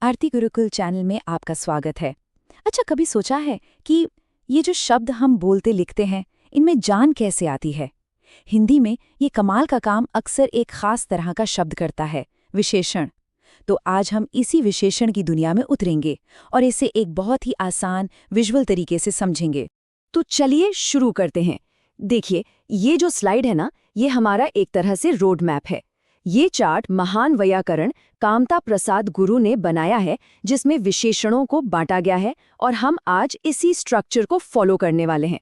आरती Gurukul channel में आपका स्वागत है। अच्छा, कभी सोचा है कि ये जो शब्द हम बोलते लिखते हैं, इनमें जान कैसे आती है? हिंदी में ये कमाल का काम अक्सर एक खास तरह का शब्द करता है, विशेषण। तो आज हम इसी विशेषण की दुनिया में उतरेंगे और इसे एक बहुत ही आसान विजुअल तरीके से समझेंगे। तो चलिए शुरू करते हैं। देखिए, ये जो स्लाइड है ना, ये हमारा एक तरह से रोड मैप है। ये चार्ट महान वैयाकरण कामता प्रसाद गुरु ने बनाया है, जिसमें विशेषणों को बांटा गया है और हम आज इसी स्ट्रक्चर को फॉलो करने वाले हैं।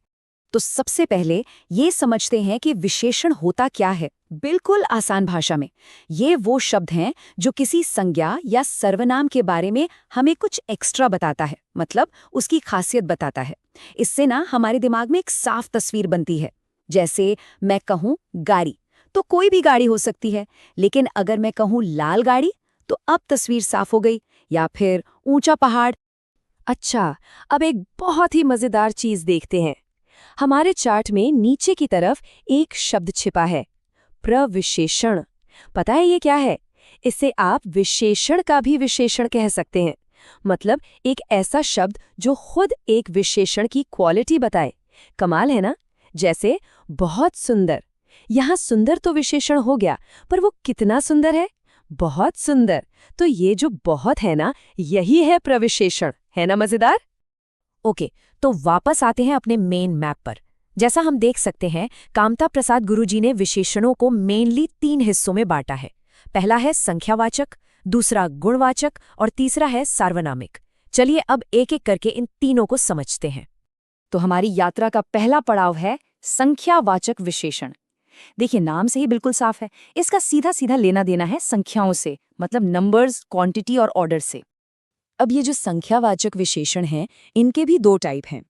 तो सबसे पहले ये समझते हैं कि विशेषण होता क्या है। बिल्कुल आसान भाषा में, ये वो शब्द हैं जो किसी संज्ञा या सर्वनाम के बारे में हमें कुछ एक्स्ट्रा बताता है, मतलब उसकी खासियत बताता है। इससे ना हमारे दिमाग में एक साफ तस्वीर बनती है। जैसे मैं कहूँ गाड़ी, तो कोई भी गाड़ी हो सकती है, लेकिन अगर मैं कहूँ लाल गाड़ी, तो अब तस्वीर साफ हो गई। या फिर ऊंचा पहाड़। अच्छा, अब एक बहुत ही मजेदार चीज देखते हैं। हमारे चार्ट में नीचे की तरफ एक शब्द छिपा है, प्रविशेषण। पता है ये क्या है? इससे आप विशेषण का भी विशेषण कह सकते हैं। मतलब एक ऐसा शब्द जो खुद एक विशेषण की क्वालिटी बताए। कमाल है ना? जैसे बहुत सुंदर। यहाँ सुंदर तो विशेषण हो गया, पर वो कितना सुंदर है? बहुत सुंदर। तो ये जो बहुत है ना, यही है प्रविशेषण। है ना मजेदार? ओके, तो वापस आते हैं अपने मेन मैप पर। जैसा हम देख सकते हैं, कामता प्रसाद गुरुजी ने विशेषणों को मेनली 3 हिस्सों में बांटा है। पहला है संख्यावाचक, दूसरा गुणवाचक और तीसरा है सार्वनामिक। चलिए अब एक एक करके इन तीनों को समझते हैं। तो हमारी यात्रा का पहला पड़ाव है संख्यावाचक विशेषण। देखिए, नाम से ही बिल्कुल साफ है, इसका सीधा सीधा लेना देना है संख्याओं से, मतलब नंबर्स, क्वांटिटी और ऑर्डर से। अब ये जो संख्यावाचक विशेषण हैं, इनके भी 2 टाइप हैं।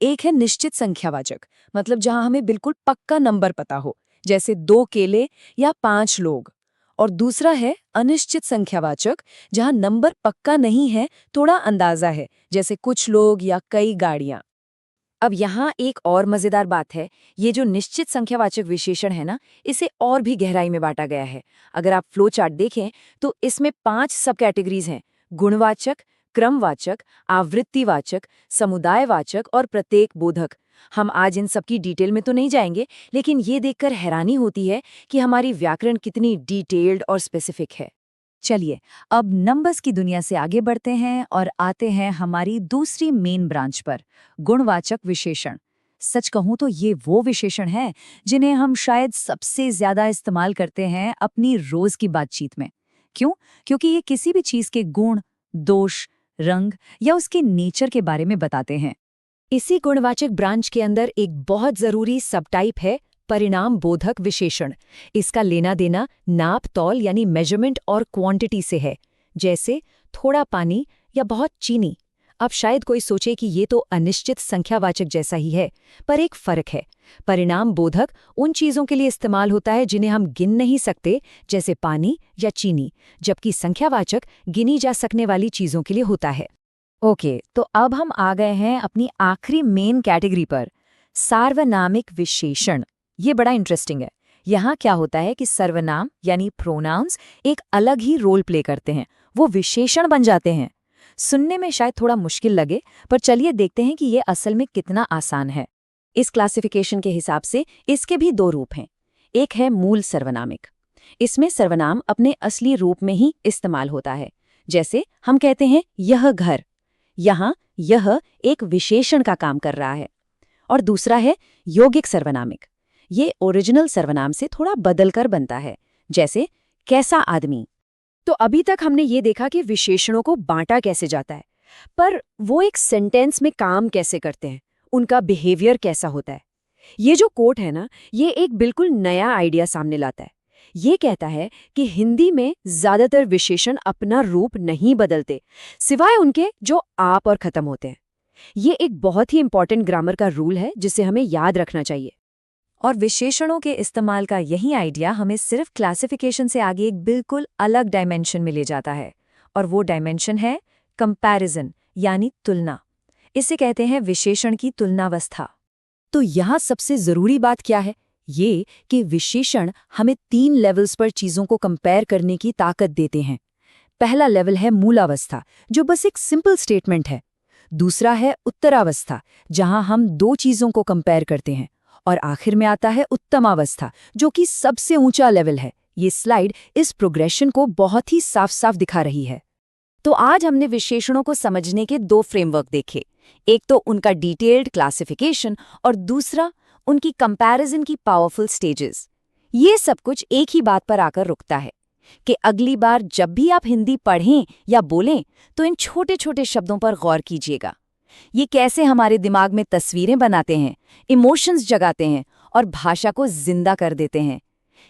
एक है निश्चित संख्यावाचक, मतलब जहां हमें बिल्कुल पक्का नंबर पता हो, जैसे 2 केले या 5 लोग। और दूसरा है अनिश्चित संख्यावाचक, जहां नंबर पक्का नहीं है, थोड़ा अंदाजा है, जैसे कुछ लोग या कई गाड़ियां। अब यहाँ एक और मजेदार बात है, ये जो निश्चित संख्यावाचक विशेषण है ना, इसे और भी गहराई में बांटा गया है। अगर आप फ्लो चार्ट देखें तो इसमें 5 सब कैटेगरीज हैं: गुणवाचक, क्रमवाचक, आवृत्तिवाचक, समुदायवाचक और प्रत्येक बोधक। हम आज इन सब की डिटेल में तो नहीं जाएंगे, लेकिन ये देखकर हैरानी होती है कि हमारी व्याकरण कितनी डिटेल्ड और स्पेसिफिक है। चलिए, अब नंबर्स की दुनिया से आगे बढ़ते हैं और आते हैं हमारी दूसरी मेन ब्रांच पर, गुणवाचक विशेषण। सच कहूं तो ये वो विशेषण हैं जिन्हें हम शायद सबसे ज्यादा इस्तेमाल करते हैं अपनी रोज की बातचीत में। क्यों? क्योंकि ये किसी भी चीज के गुण, दोष, रंग या उसके नेचर के बारे में बताते हैं। इसी गुणवाचक ब्रांच के अंदर एक बहुत जरूरी सबटाइप है परिणाम बोधक विशेषण। इसका लेना देना नाप तौल यानी मेजरमेंट और क्वांटिटी से है, जैसे थोड़ा पानी या बहुत चीनी। अब शायद कोई सोचे कि ये तो अनिश्चित संख्यावाचक जैसा ही है, पर एक फर्क है। परिणाम बोधक उन चीजों के लिए इस्तेमाल होता है जिन्हें हम गिन नहीं सकते, जैसे पानी या चीनी, जबकि संख्यावाचक गिनी जा सकने वाली चीजों के लिए होता है। ओके, तो अब हम आ गए हैं अपनी आखिरी मेन कैटेगरी पर, सार्वनामिक विशेषण। ये बड़ा इंटरेस्टिंग है। यहाँ क्या होता है कि सर्वनाम यानी प्रोनाउंस एक अलग ही रोल प्ले करते हैं, वो विशेषण बन जाते हैं। सुनने में शायद थोड़ा मुश्किल लगे, पर चलिए देखते हैं कि ये असल में कितना आसान है। इस क्लासिफिकेशन के हिसाब से इसके भी 2 रूप हैं। एक है मूल सर्वनामिक। इसमें सर्वनाम अपने असली रूप में ही इस्तेमाल होता है। जैसे हम कहते हैं यह घर, यहाँ यह एक विशेषण का काम कर रहा है। और दूसरा है यौगिक सर्वनामिक। ये ओरिजिनल सर्वनाम से थोड़ा बदलकर बनता है, जैसे कैसा आदमी। तो अभी तक हमने ये देखा कि विशेषणों को बांटा कैसे जाता है, पर वो एक सेंटेंस में काम कैसे करते हैं, उनका बिहेवियर कैसा होता है। ये जो कोट है ना, ये एक बिल्कुल नया आइडिया सामने लाता है। ये कहता है कि हिंदी में ज्यादातर विशेषण अपना रूप नहीं बदलते, सिवाय उनके जो आप और खत्म होते हैं। ये एक बहुत ही इंपॉर्टेंट ग्रामर का रूल है जिसे हमें याद रखना चाहिए। और विशेषणों के इस्तेमाल का यही आइडिया हमें सिर्फ क्लासिफिकेशन से आगे एक बिल्कुल अलग डायमेंशन में ले जाता है, और वो डायमेंशन है कंपैरिजन यानी तुलना। इसे कहते हैं विशेषण की तुलनावस्था। तो यहाँ सबसे जरूरी बात क्या है? ये कि विशेषण हमें 3 लेवल्स पर चीजों को कंपेयर करने की ताकत देते हैं। पहला लेवल है मूलावस्था, जो बस एक सिंपल स्टेटमेंट है। दूसरा है उत्तरावस्था, जहां हम दो चीजों को कंपेयर करते हैं। और आखिर में आता है उत्तमावस्था, जो कि सबसे ऊंचा लेवल है। ये स्लाइड इस प्रोग्रेशन को बहुत ही साफ साफ दिखा रही है। तो आज हमने विशेषणों को समझने के दो फ्रेमवर्क देखे। एक तो उनका डिटेल्ड क्लासिफिकेशन और दूसरा उनकी कंपैरिजन की पावरफुल स्टेजेस। ये सब कुछ एक ही बात पर आकर रुकता है कि अगली बार जब भी आप हिंदी पढ़ें या बोलें तो इन छोटे छोटे शब्दों पर गौर कीजिएगा। ये कैसे हमारे दिमाग में तस्वीरें बनाते हैं, इमोशंस जगाते हैं और भाषा को जिंदा कर देते हैं।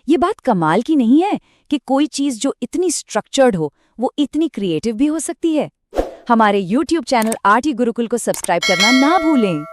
ये बात कमाल की नहीं है कि कोई चीज जो इतनी स्ट्रक्चर्ड हो वो इतनी क्रिएटिव भी हो सकती है। हमारे YouTube चैनल आरटी गुरुकुल को सब्सक्राइब करना ना भूलें।